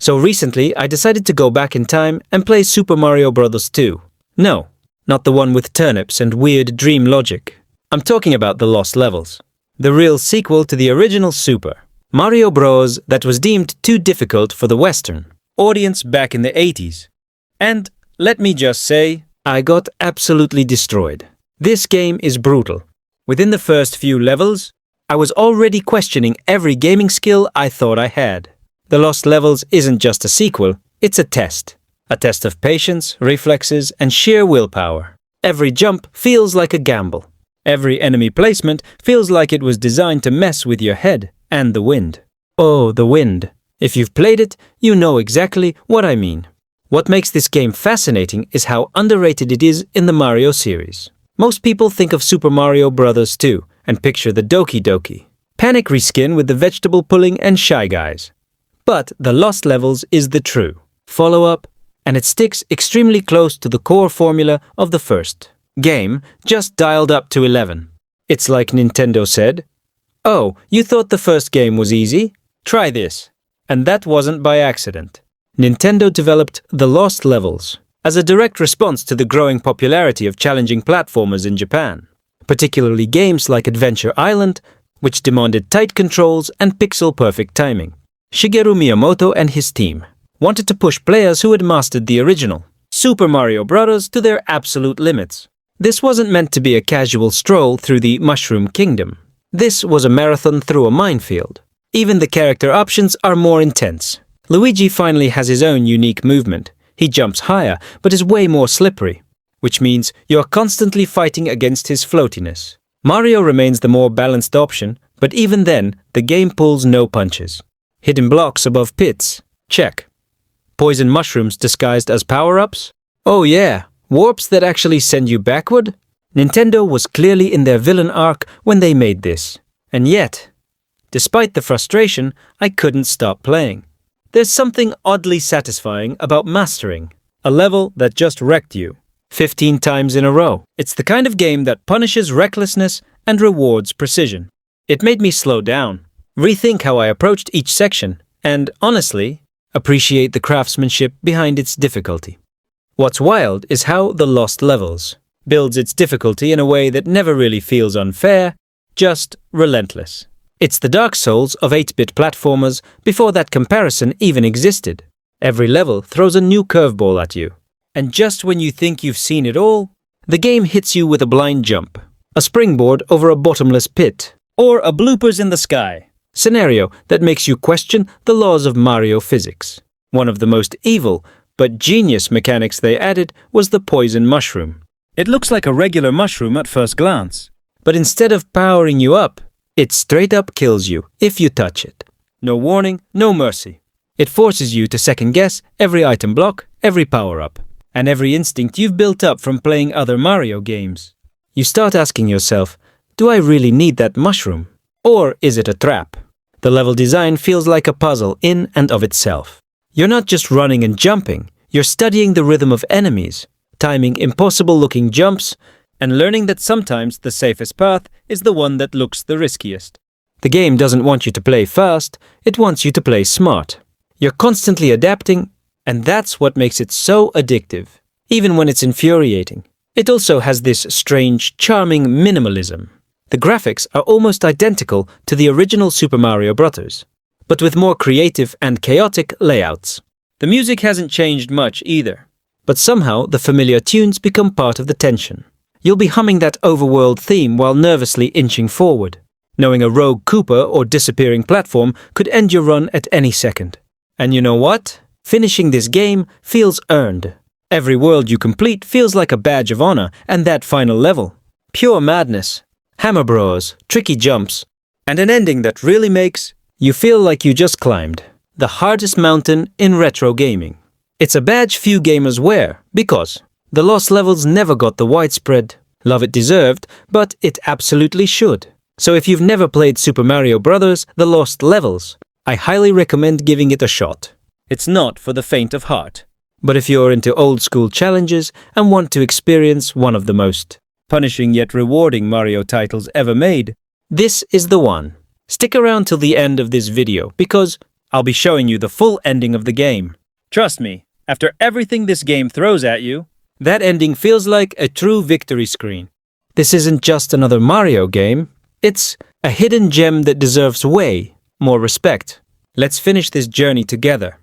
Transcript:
So recently, I decided to go back in time and play Super Mario Bros. 2. No, not the one with turnips and weird dream logic. I'm talking about the Lost Levels, the real sequel to the original Super Mario Bros. That was deemed too difficult for the Western audience back in the 80s. And let me just say, I got absolutely destroyed. This game is brutal. Within the first few levels, I was already questioning every gaming skill I thought I had. The Lost Levels isn't just a sequel, it's a test. A test of patience, reflexes, and sheer willpower. Every jump feels like a gamble. Every enemy placement feels like it was designed to mess with your head and the wind. Oh, the wind. If you've played it, you know exactly what I mean. What makes this game fascinating is how underrated it is in the Mario series. Most people think of Super Mario Bros. 2 and picture the Doki Doki Panic reskin with the vegetable pulling and Shy Guys. But the Lost Levels is the true follow-up, and it sticks extremely close to the core formula of the first game, just dialed up to 11. It's like Nintendo said, "Oh, you thought the first game was easy? Try this." And that wasn't by accident. Nintendo developed the Lost Levels as a direct response to the growing popularity of challenging platformers in Japan, particularly games like Adventure Island, which demanded tight controls and pixel-perfect timing. Shigeru Miyamoto and his team wanted to push players who had mastered the original Super Mario Bros. To their absolute limits. This wasn't meant to be a casual stroll through the Mushroom Kingdom. This was a marathon through a minefield. Even the character options are more intense. Luigi finally has his own unique movement. He jumps higher, but is way more slippery, which means you're constantly fighting against his floatiness. Mario remains the more balanced option, but even then, the game pulls no punches. Hidden blocks above pits? Check. Poison mushrooms disguised as power-ups? Oh yeah, warps that actually send you backward? Nintendo was clearly in their villain arc when they made this. And yet, despite the frustration, I couldn't stop playing. There's something oddly satisfying about mastering a level that just wrecked you 15 times in a row. It's the kind of game that punishes recklessness and rewards precision. It made me slow down, rethink how I approached each section, and, honestly, appreciate the craftsmanship behind its difficulty. What's wild is how the Lost Levels builds its difficulty in a way that never really feels unfair, just relentless. It's the Dark Souls of 8-bit platformers before that comparison even existed. Every level throws a new curveball at you. And just when you think you've seen it all, the game hits you with a blind jump, a springboard over a bottomless pit, or a bloopers in the sky scenario that makes you question the laws of Mario physics. One of the most evil but genius mechanics they added was the poison mushroom. It looks like a regular mushroom at first glance, but instead of powering you up, it straight up kills you if you touch it. No warning, no mercy. It forces you to second guess every item block, every power-up, and every instinct you've built up from playing other Mario games. You start asking yourself, do I really need that mushroom? Or is it a trap? The level design feels like a puzzle in and of itself. You're not just running and jumping, you're studying the rhythm of enemies, timing impossible-looking jumps, and learning that sometimes the safest path is the one that looks the riskiest. The game doesn't want you to play fast, it wants you to play smart. You're constantly adapting, and that's what makes it so addictive, even when it's infuriating. It also has this strange, charming minimalism. The graphics are almost identical to the original Super Mario Bros., but with more creative and chaotic layouts. The music hasn't changed much either, but somehow the familiar tunes become part of the tension. You'll be humming that overworld theme while nervously inching forward, knowing a rogue Koopa or disappearing platform could end your run at any second. And you know what? Finishing this game feels earned. Every world you complete feels like a badge of honor, and that final level. Pure madness. Hammer Bros, tricky jumps, and an ending that really makes you feel like you just climbed the hardest mountain in retro gaming. It's a badge few gamers wear, because the Lost Levels never got the widespread love it deserved, but it absolutely should. So if you've never played Super Mario Bros. The Lost Levels, I highly recommend giving it a shot. It's not for the faint of heart. But if you're into old-school challenges and want to experience one of the most punishing yet rewarding Mario titles ever made, this is the one. Stick around till the end of this video because I'll be showing you the full ending of the game. Trust me, after everything this game throws at you, that ending feels like a true victory screen. This isn't just another Mario game, it's a hidden gem that deserves way more respect. Let's finish this journey together.